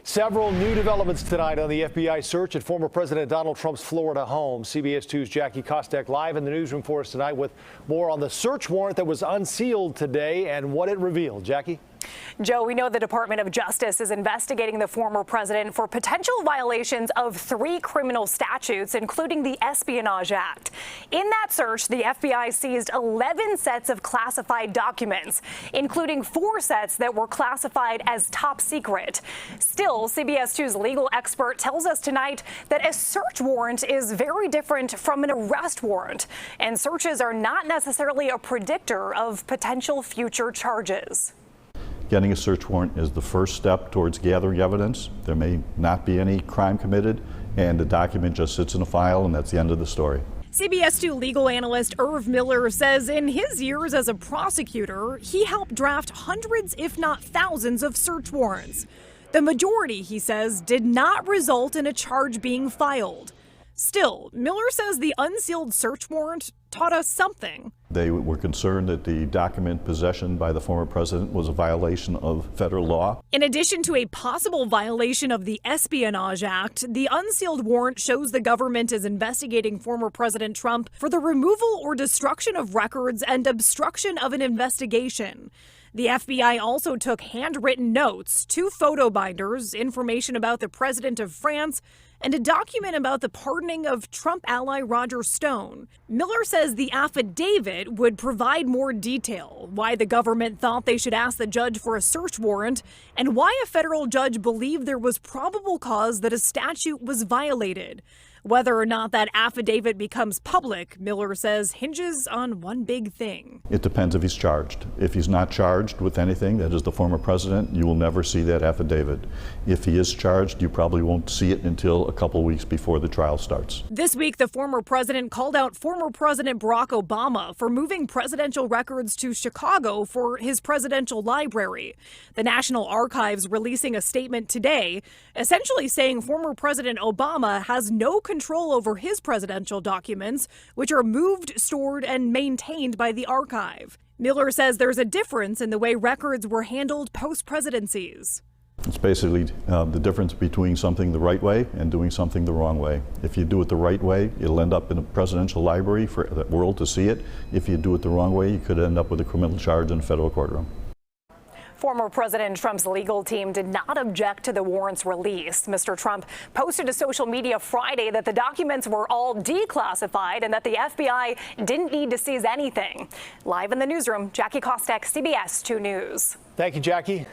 Several new developments tonight on the FBI search at former President Donald Trump's Florida home. CBS 2's Jackie Kostek live in the newsroom for us tonight with more on the search warrant that was unsealed today and what it revealed. Jackie? Joe, we know the Department of Justice is investigating the former president for potential violations of 3 criminal statutes, including the Espionage Act. In that search, the FBI seized 11 sets of classified documents, including 4 sets that were classified as top secret. Still, CBS 2's legal expert tells us tonight that a search warrant is very different from an arrest warrant, and searches are not necessarily a predictor of potential future charges. Getting a search warrant is the first step towards gathering evidence. There may not be any crime committed, and the document just sits in a file, and that's the end of the story. CBS 2 legal analyst Irv Miller says in his years as a prosecutor, he helped draft hundreds, if not thousands, of search warrants. The majority, he says, did not result in a charge being filed. Still, Miller says the unsealed search warrant taught us something. They were concerned that the document possession by the former president was a violation of federal law. In addition to a possible violation of the Espionage Act, the unsealed warrant shows the government is investigating former President Trump for the removal or destruction of records and obstruction of an investigation. The FBI also took handwritten notes, 2 photo binders, information about the president of France, and a document about the pardoning of Trump ally Roger Stone. Miller says the affidavit would provide more detail, why the government thought they should ask the judge for a search warrant, and why a federal judge believed there was probable cause that a statute was violated. Whether or not that affidavit becomes public, Miller says, hinges on one big thing. It depends if he's charged. If he's not charged with anything, that is the former president, you will never see that affidavit. If he is charged, you probably won't see it until a couple weeks before the trial starts. This week, the former president called out former President Barack Obama for moving presidential records to Chicago for his presidential library. The National Archives releasing a statement today, essentially saying former President Obama has no control over his presidential documents, which are moved, stored, and maintained by the archive. Miller says there's a difference in the way records were handled post-presidencies. It's basically the difference between something the right way and doing something the wrong way. If you do it the right way, it'll end up in a presidential library for the world to see it. If you do it the wrong way, you could end up with a criminal charge in a federal courtroom. Former President Trump's legal team did not object to the warrant's release. Mr. Trump posted to social media Friday that the documents were all declassified and that the FBI didn't need to seize anything. Live in the newsroom, Jackie Kostek, CBS 2 News. Thank you, Jackie.